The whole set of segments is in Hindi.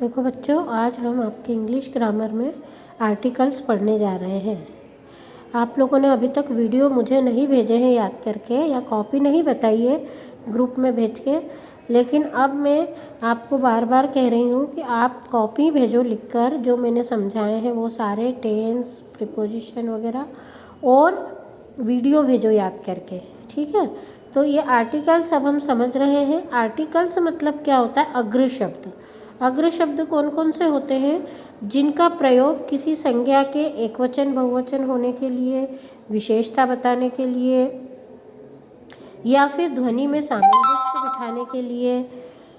देखो बच्चों, आज हम आपके इंग्लिश ग्रामर में आर्टिकल्स पढ़ने जा रहे हैं। आप लोगों ने अभी तक वीडियो मुझे नहीं भेजे हैं याद करके, या कॉपी नहीं बताई है ग्रुप में भेज के, लेकिन अब मैं आपको बार बार कह रही हूँ कि आप कॉपी भेजो लिखकर, जो मैंने समझाए हैं वो सारे टेंस, प्रीपोजिशन वगैरह, और वीडियो भेजो याद करके, ठीक है। तो ये आर्टिकल्स अब हम समझ रहे हैं। आर्टिकल्स मतलब क्या होता है? अग्र शब्द। अग्र शब्द कौन कौन से होते हैं? जिनका प्रयोग किसी संज्ञा के एकवचन बहुवचन होने के लिए, विशेषता बताने के लिए, या फिर ध्वनि में सामंजस्य बिठाने के लिए,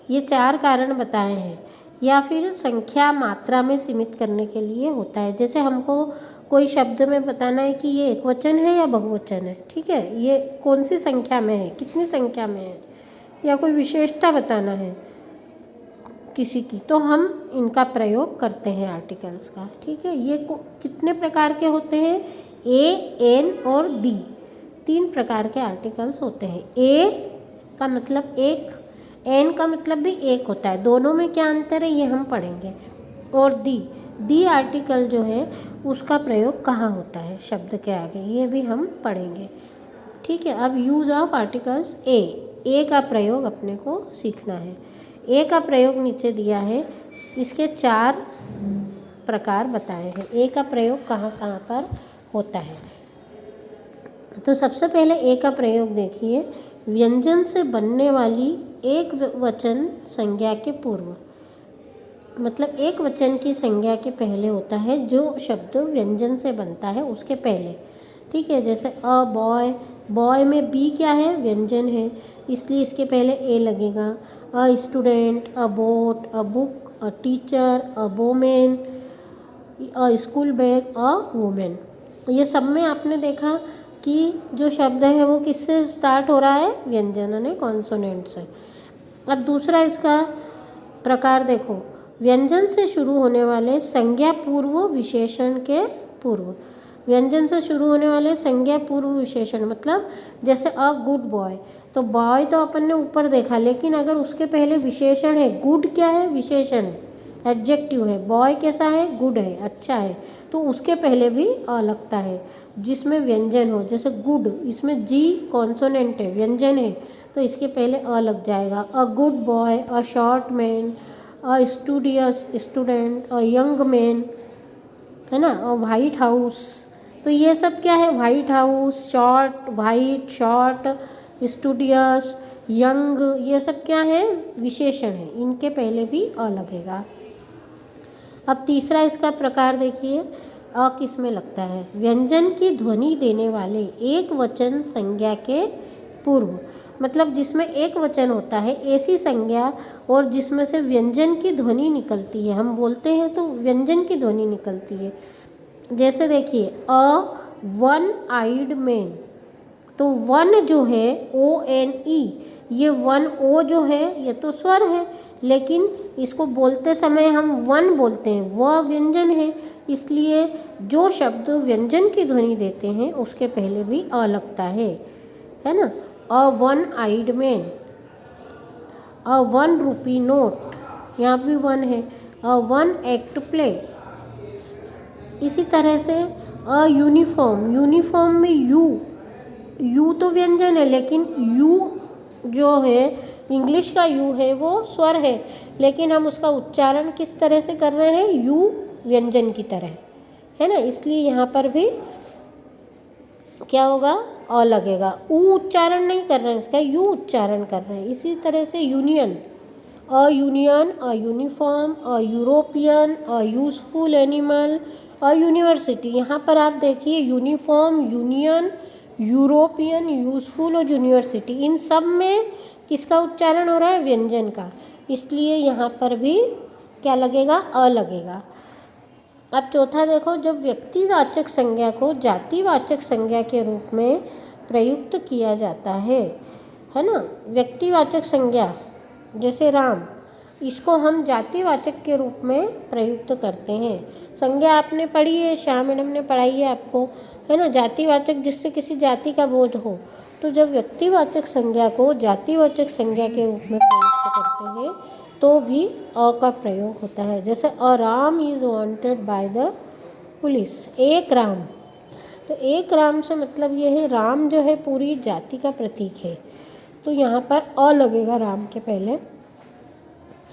ये 4 कारण बताए हैं, या फिर संख्या मात्रा में सीमित करने के लिए होता है। जैसे हमको कोई शब्द में बताना है कि ये एकवचन है या बहुवचन है, ठीक है, ये कौन सी संख्या में है, कितनी संख्या में है, या कोई विशेषता बताना है किसी की, तो हम इनका प्रयोग करते हैं आर्टिकल्स का, ठीक है। ये कितने प्रकार के होते हैं? ए, एन और डी, 3 प्रकार के आर्टिकल्स होते हैं। ए का मतलब एक, एन का मतलब भी एक होता है, दोनों में क्या अंतर है ये हम पढ़ेंगे। और डी आर्टिकल जो है उसका प्रयोग कहाँ होता है शब्द के आगे, ये भी हम पढ़ेंगे, ठीक है। अब यूज़ ऑफ आर्टिकल्स। ए का प्रयोग अपने को सीखना है। ए का प्रयोग नीचे दिया है, इसके 4 प्रकार बताए हैं। ए का प्रयोग कहाँ कहाँ पर होता है, तो सबसे पहले ए का प्रयोग देखिए। व्यंजन से बनने वाली एक वचन संज्ञा के पूर्व, मतलब एक वचन की संज्ञा के पहले होता है जो शब्द व्यंजन से बनता है उसके पहले, ठीक है। जैसे अ बॉय, बॉय में बी क्या है? व्यंजन है, इसलिए इसके पहले ए लगेगा। A student, a boat, a book, a teacher, a women, a school bag, a women. ये सब में आपने देखा कि जो शब्द है वो किससे स्टार्ट हो रहा है? व्यंजन यानी कॉन्सोनेंट से। अब दूसरा इसका प्रकार देखो, व्यंजन से शुरू होने वाले संज्ञा पूर्व विशेषण के पूर्व। व्यंजन से शुरू होने वाले संज्ञा पूर्व विशेषण मतलब जैसे अ गुड बॉय, तो बॉय तो अपन ने ऊपर देखा, लेकिन अगर उसके पहले विशेषण है, गुड क्या है? विशेषण है, एडजेक्टिव है। बॉय कैसा है? गुड है, अच्छा है, तो उसके पहले भी अ लगता है जिसमें व्यंजन हो। जैसे गुड, इसमें जी कॉन्सोनेंट है, व्यंजन है, तो इसके पहले अ लग जाएगा। A good boy, a short man, a studious student, a young man, है ना। अ वाइट हाउस, तो ये सब क्या है? White house, short, white, short, studious, young, ये सब क्या है? विशेषण है, इनके पहले भी अ लगेगा। अब तीसरा इसका प्रकार देखिए, अ किस में लगता है? व्यंजन की ध्वनि देने वाले एक वचन संज्ञा के पूर्व, मतलब जिसमें एक वचन होता है, ऐसी संज्ञा और जिसमें से व्यंजन की ध्वनि निकलती है, हम बोलते हैं तो व्यंजन की ध्वनि निकलती है। जैसे देखिए, अ वन आइड मैन, तो वन जो है ONE, ये वन ओ जो है ये तो स्वर है, लेकिन इसको बोलते समय हम वन बोलते हैं, वह व्यंजन है, इसलिए जो शब्द व्यंजन की ध्वनि देते हैं उसके पहले भी अ लगता है ना। A one eyed man, a 1 rupee note, यहाँ भी वन है। A 1 act play. इसी तरह से अ यूनिफॉर्म, यूनिफॉर्म में यू तो व्यंजन है, लेकिन यू जो है इंग्लिश का यू है वो स्वर है, लेकिन हम उसका उच्चारण किस तरह से कर रहे हैं? यू व्यंजन की तरह, है ना, इसलिए यहाँ पर भी क्या होगा? अ लगेगा। ऊ उच्चारण नहीं कर रहे हैं इसका, यू उच्चारण कर रहे हैं। इसी तरह से union, a union, a uniform, a European, a useful animal, a university. यहाँ पर आप देखिए यूनिफॉर्म, यूनियन, यूरोपियन, यूजफुल और यूनिवर्सिटी, इन सब में किसका उच्चारण हो रहा है? व्यंजन का, इसलिए यहाँ पर भी क्या लगेगा? अ लगेगा। अब चौथा देखो, जब व्यक्तिवाचक संज्ञा को जातिवाचक संज्ञा के रूप में प्रयुक्त किया जाता है ना। व्यक्तिवाचक संज्ञा जैसे राम, इसको हम जातिवाचक के रूप में प्रयुक्त करते हैं। संज्ञा आपने पढ़ी है, श्याम मैडम ने पढ़ाई है आपको, है ना, जातिवाचक जिससे किसी जाति का बोध हो। तो जब व्यक्तिवाचक संज्ञा को जातिवाचक संज्ञा के रूप में प्रयुक्त करते हैं तो भी अ का प्रयोग होता है। जैसे a Ram is wanted by the police, एक राम। तो एक राम से मतलब ये है, राम जो है पूरी जाति का प्रतीक है, तो यहाँ पर अ लगेगा राम के पहले।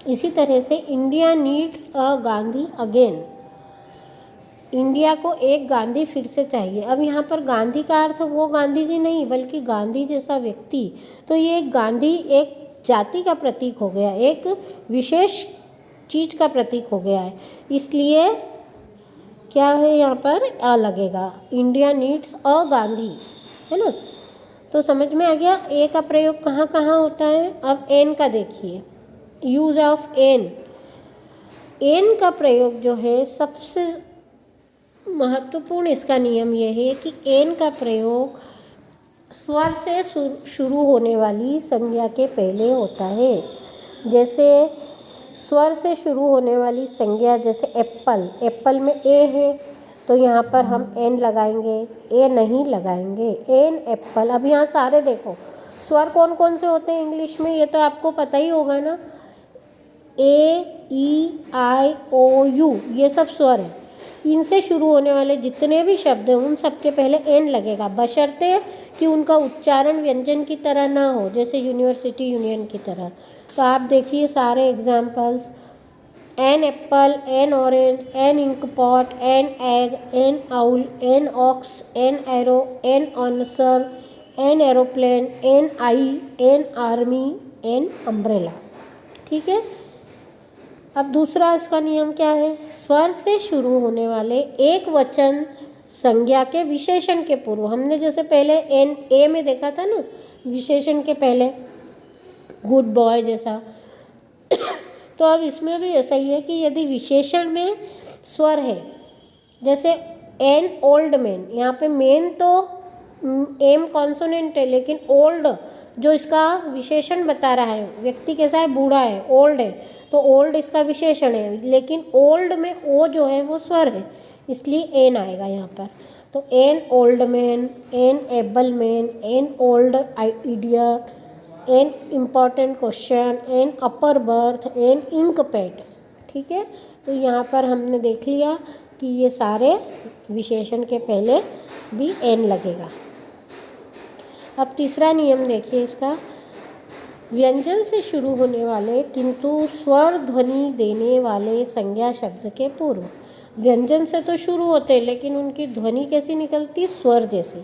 इसी तरह से India needs a Gandhi again, India को एक गांधी फिर से चाहिए। अब यहाँ पर गांधी का अर्थ वो गांधी जी नहीं, बल्कि गांधी जैसा व्यक्ति। तो ये एक गांधी एक जाति का प्रतीक हो गया, एक विशेष चीज का प्रतीक हो गया है, इसलिए क्या है यहाँ पर अ लगेगा। इंडिया नीड्स अ गांधी, है ना। तो समझ में आ गया ए का प्रयोग कहाँ कहाँ होता है। अब एन का देखिए, यूज ऑफ एन। एन का प्रयोग जो है सबसे महत्वपूर्ण, इसका नियम यह है कि एन का प्रयोग स्वर से शुरू होने वाली संज्ञा के पहले होता है। जैसे स्वर से शुरू होने वाली संज्ञा, जैसे एप्पल, एप्पल में ए है तो यहाँ पर हम एन लगाएंगे, ए नहीं लगाएंगे, एन एप्पल। अब यहाँ सारे देखो स्वर कौन कौन से होते हैं इंग्लिश में, ये तो आपको पता ही होगा ना। ए, ई, आई, ओ, यू, ये सब स्वर है। इनसे शुरू होने वाले जितने भी शब्द हैं उन सब के पहले एन लगेगा, बशर्ते कि उनका उच्चारण व्यंजन की तरह ना हो, जैसे यूनिवर्सिटी, यूनियन की तरह। तो आप देखिए सारे examples, an apple, an orange, an ink pot, an egg, an owl, an ox, an arrow, an answer, an aeroplane, an eye, an army, an umbrella. ठीक है। अब दूसरा इसका नियम क्या है, स्वर से शुरू होने वाले एक वचन संज्ञा के विशेषण के पूर्व, हमने जैसे पहले एन ए में देखा था ना, विशेषण के पहले गुड बॉय जैसा। तो अब इसमें भी ऐसा ही है कि यदि विशेषण में स्वर है, जैसे एन ओल्ड मैन, यहाँ पे मैन तो एम कॉन्सोनेंट है, लेकिन ओल्ड जो इसका विशेषण बता रहा है, व्यक्ति कैसा है, बूढ़ा है, ओल्ड है, तो ओल्ड इसका विशेषण है, लेकिन ओल्ड में ओ जो है वो स्वर है, इसलिए एन आएगा यहाँ पर। तो an old man, an able man, an old idiot, an important question, an upper berth, an ink pad. ठीक है। तो यहाँ पर हमने देख लिया कि ये सारे विशेषण के पहले भी एन लगेगा। अब तीसरा नियम देखिए इसका, व्यंजन से शुरू होने वाले किंतु स्वर ध्वनि देने वाले संज्ञा शब्द के पूर्व। व्यंजन से तो शुरू होते हैं, लेकिन उनकी ध्वनि कैसी निकलती, स्वर जैसी।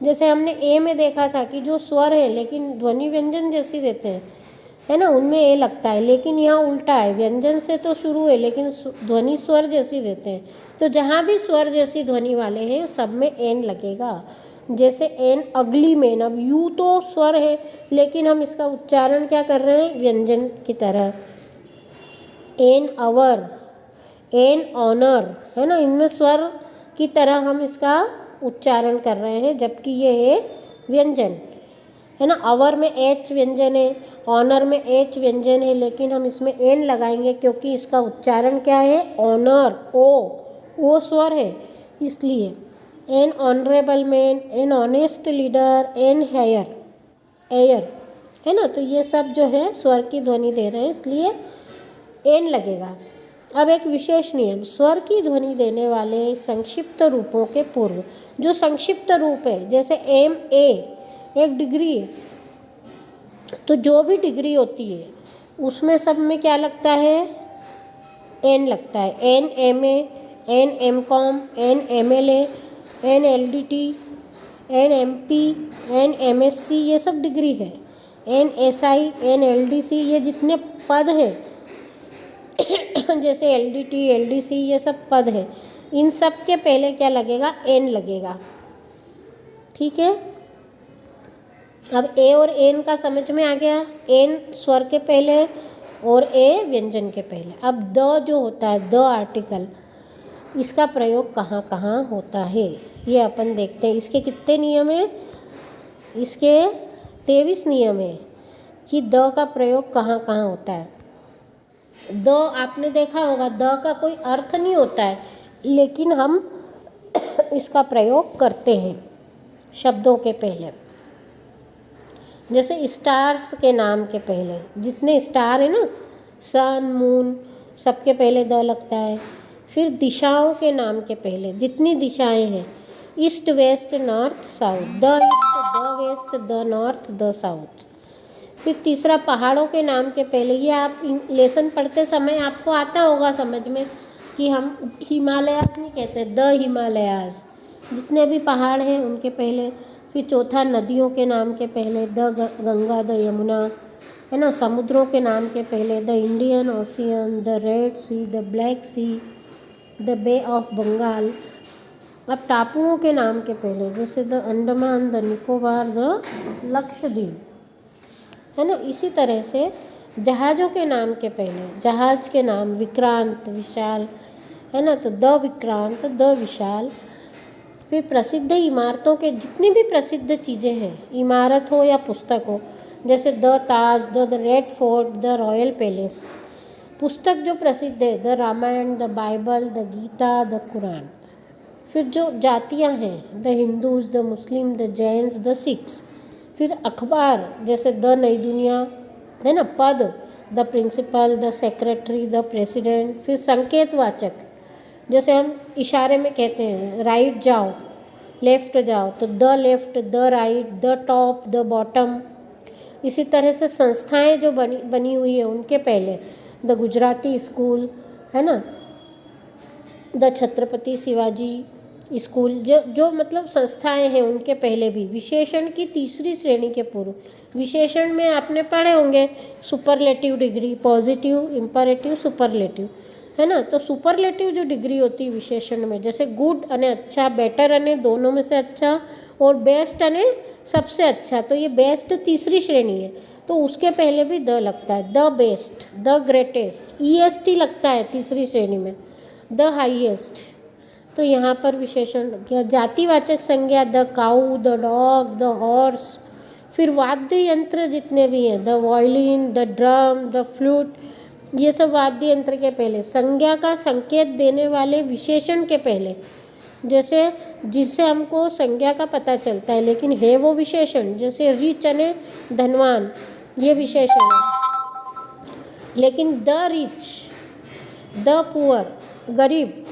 जैसे हमने ए में देखा था कि जो स्वर है लेकिन ध्वनि व्यंजन जैसी देते हैं, है ना, उनमें ए लगता है, लेकिन यहाँ उल्टा है, व्यंजन से तो शुरू है लेकिन ध्वनि स्वर जैसी देते हैं। तो जहाँ भी स्वर जैसी ध्वनि वाले हैं सब में एन लगेगा। जैसे एन अगली मैन, अब यू तो स्वर है लेकिन हम इसका उच्चारण क्या कर रहे हैं, व्यंजन की तरह। एन अवर, एन ऑनर, है ना, इनमें स्वर की तरह हम इसका उच्चारण कर रहे हैं, जबकि ये है व्यंजन, है ना। अवर में एच व्यंजन है, ऑनर में एच व्यंजन है, लेकिन हम इसमें एन लगाएंगे क्योंकि इसका उच्चारण क्या है, ऑनर, ओ स्वर है, इसलिए। An honourable man, an honest leader, an air, है ना। तो ये सब जो है स्वर की ध्वनि दे रहे हैं, इसलिए एन लगेगा। अब एक विशेष नियम, स्वर की ध्वनि देने वाले संक्षिप्त रूपों के पूर्व, जो संक्षिप्त रूप है, जैसे एम ए एक डिग्री है, तो जो भी डिग्री होती है उसमें सब में क्या लगता है, एन लगता है। An M A, an M Com, an M L A, an L D T, an M P, an M S C, ये सब डिग्री है। An S I, an L D C, ये जितने पद हैं जैसे L D T, L D C, ये सब पद हैं, इन सब के पहले क्या लगेगा, एन लगेगा। ठीक है। अब ए और एन का समझ में आ गया, एन स्वर के पहले और ए व्यंजन के पहले। अब द जो होता है, द आर्टिकल, इसका प्रयोग कहाँ कहाँ होता है ये अपन देखते हैं। इसके कितने नियम हैं, इसके 23 नियम हैं कि द का प्रयोग कहाँ कहाँ होता है। द आपने देखा होगा, द का कोई अर्थ नहीं होता है, लेकिन हम इसका प्रयोग करते हैं शब्दों के पहले। जैसे स्टार्स के नाम के पहले, जितने स्टार है ना, सन, मून, सबके पहले द लगता है। फिर दिशाओं के नाम के पहले जितनी दिशाएं हैं, east, west, north, south, the east, the west, the north, the south. फिर तीसरा पहाड़ों के नाम के पहले, ये आप लेसन पढ़ते समय आपको आता होगा समझ में कि हम हिमालयाज नहीं कहते, द हिमालयाज, जितने भी पहाड़ हैं उनके पहले। फिर चौथा नदियों के नाम के पहले, द गंगा, द यमुना, है ना। समुद्रों के नाम के पहले, the Indian Ocean, the Red Sea, the Black Sea, the Bay of Bengal. अब टापुओं के नाम के पहले, जैसे the Andaman, the Nicobar, the Lakshadweep, है ना। इसी तरह से जहाज़ों के नाम के पहले, जहाज़ के नाम विक्रांत, विशाल, है ना, तो द विक्रांत, द विशाल। फिर प्रसिद्ध इमारतों के जितनी भी प्रसिद्ध चीज़ें हैं, इमारत हो या पुस्तक हो, जैसे the Taj, the Red Fort, the Royal Palace. पुस्तक जो प्रसिद्ध है, the Ramayana, the Bible, the Gita, the Quran. फिर जो जातियां हैं, the Hindus, the Muslim, the Jains, the Sikhs. फिर अखबार, जैसे द नई दुनिया, है ना। पद, the principal, the secretary, the president. फिर संकेतवाचक, जैसे हम इशारे में कहते हैं राइट जाओ, लेफ़्ट जाओ, तो the left, the right, the top, the bottom. इसी तरह से संस्थाएं जो बनी हुई है उनके पहले, द गुजराती स्कूल, है ना, द छत्रपति शिवाजी स्कूल। जो मतलब संस्थाएं हैं उनके पहले भी। विशेषण की तीसरी श्रेणी के पूर्व, विशेषण में आपने पढ़े होंगे superlative degree, positive, imperative, superlative, है ना। तो सुपरलेटिव जो डिग्री होती है विशेषण में, जैसे गुड अने अच्छा, बेटर अने दोनों में से अच्छा, और बेस्ट अने सबसे अच्छा, तो ये बेस्ट तीसरी श्रेणी है, तो उसके पहले भी द लगता है। The best, the greatest, EST लगता है तीसरी श्रेणी में, द हाईएस्ट। तो यहाँ पर विशेषण क्या, जातिवाचक संज्ञा, the cow, the dog, the horse. फिर वाद्य यंत्र जितने भी हैं, the violin, the drum, the flute, ये सब वाद्य यंत्र के पहले। संज्ञा का संकेत देने वाले विशेषण के पहले, जैसे जिससे हमको संज्ञा का पता चलता है लेकिन है वो विशेषण, जैसे रिच अने धनवान, ये विशेषण है। लेकिन द रिच, द पुअर, गरीब।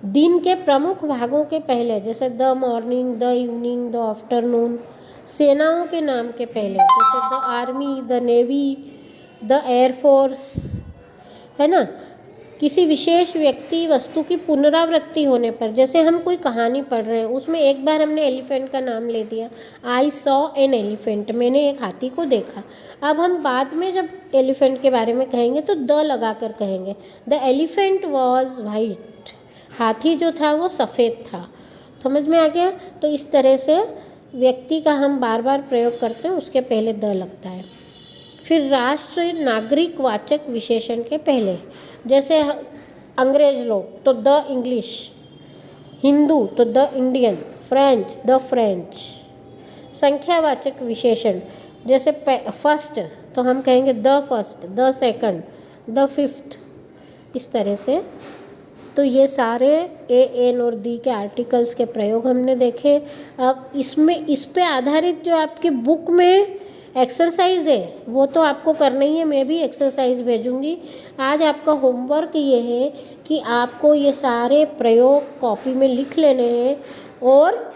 दिन के प्रमुख भागों के पहले, जैसे the morning, the evening, the afternoon. सेनाओं के नाम के पहले, जैसे the army, the navy, the air force, है ना। किसी विशेष व्यक्ति वस्तु की पुनरावृत्ति होने पर, जैसे हम कोई कहानी पढ़ रहे हैं, उसमें एक बार हमने एलिफेंट का नाम ले दिया, आई सॉ एन एलिफेंट, मैंने एक हाथी को देखा। अब हम बाद में जब एलिफेंट के बारे में कहेंगे तो द लगा कर कहेंगे, द एलिफेंट वॉज वाइट, हाथी जो था वो सफ़ेद था। समझ में आ गया। तो इस तरह से व्यक्ति का हम बार बार प्रयोग करते हैं, उसके पहले द लगता है। फिर राष्ट्र नागरिक वाचक विशेषण के पहले, जैसे अंग्रेज लोग तो द इंग्लिश, हिंदू तो the Indian, French the French. संख्यावाचक विशेषण, जैसे फर्स्ट तो हम कहेंगे the first, the second, the fifth, इस तरह से। तो ये सारे ए, एन और दी के आर्टिकल्स के प्रयोग हमने देखे। अब इसमें इस पे आधारित जो आपकी बुक में एक्सरसाइज है वो तो आपको करना ही है, मैं भी एक्सरसाइज भेजूंगी। आज आपका होमवर्क ये है कि आपको ये सारे प्रयोग कॉपी में लिख लेने हैं और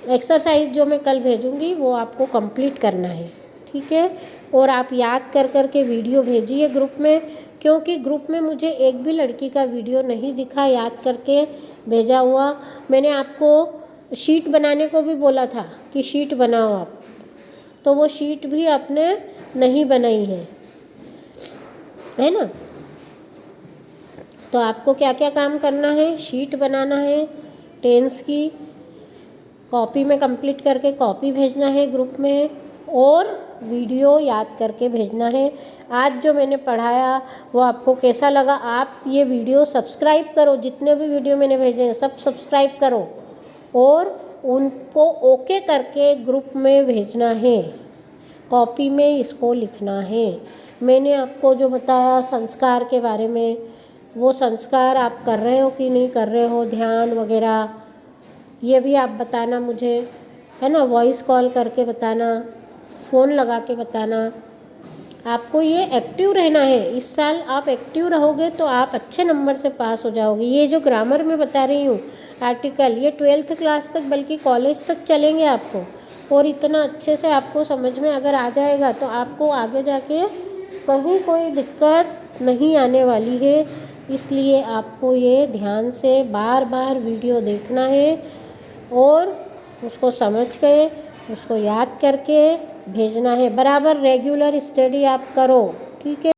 एक्सरसाइज जो मैं कल भेजूंगी वो आपको कंप्लीट करना है, ठीक है। और आप याद कर कर के वीडियो भेजिए ग्रुप में, क्योंकि ग्रुप में मुझे एक भी लड़की का वीडियो नहीं दिखा याद करके भेजा हुआ। मैंने आपको शीट बनाने को भी बोला था कि शीट बनाओ आप, तो वो शीट भी आपने नहीं बनाई है ना। तो आपको क्या क्या काम करना है, शीट बनाना है, टेंस की कॉपी में कंप्लीट करके कॉपी भेजना है ग्रुप में, और वीडियो याद करके भेजना है। आज जो मैंने पढ़ाया वो आपको कैसा लगा, आप ये वीडियो सब्सक्राइब करो, जितने भी वीडियो मैंने भेजे हैं सब सब्सक्राइब करो और उनको ओके करके ग्रुप में भेजना है, कॉपी में इसको लिखना है। मैंने आपको जो बताया संस्कार के बारे में, वो संस्कार आप कर रहे हो कि नहीं कर रहे हो, ध्यान वगैरह, ये भी आप बताना मुझे, है ना। वॉइस कॉल करके बताना, फ़ोन लगा के बताना, आपको ये एक्टिव रहना है। इस साल आप एक्टिव रहोगे तो आप अच्छे नंबर से पास हो जाओगे। ये जो ग्रामर में बता रही हूँ आर्टिकल, ये 12th क्लास तक बल्कि कॉलेज तक चलेंगे आपको, और इतना अच्छे से आपको समझ में अगर आ जाएगा तो आपको आगे जाके कहीं कोई दिक्कत नहीं आने वाली है। इसलिए आपको ये ध्यान से बार बार वीडियो देखना है और उसको समझ के उसको याद करके भेजना है। बराबर रेगुलर स्टडी आप करो, ठीक है।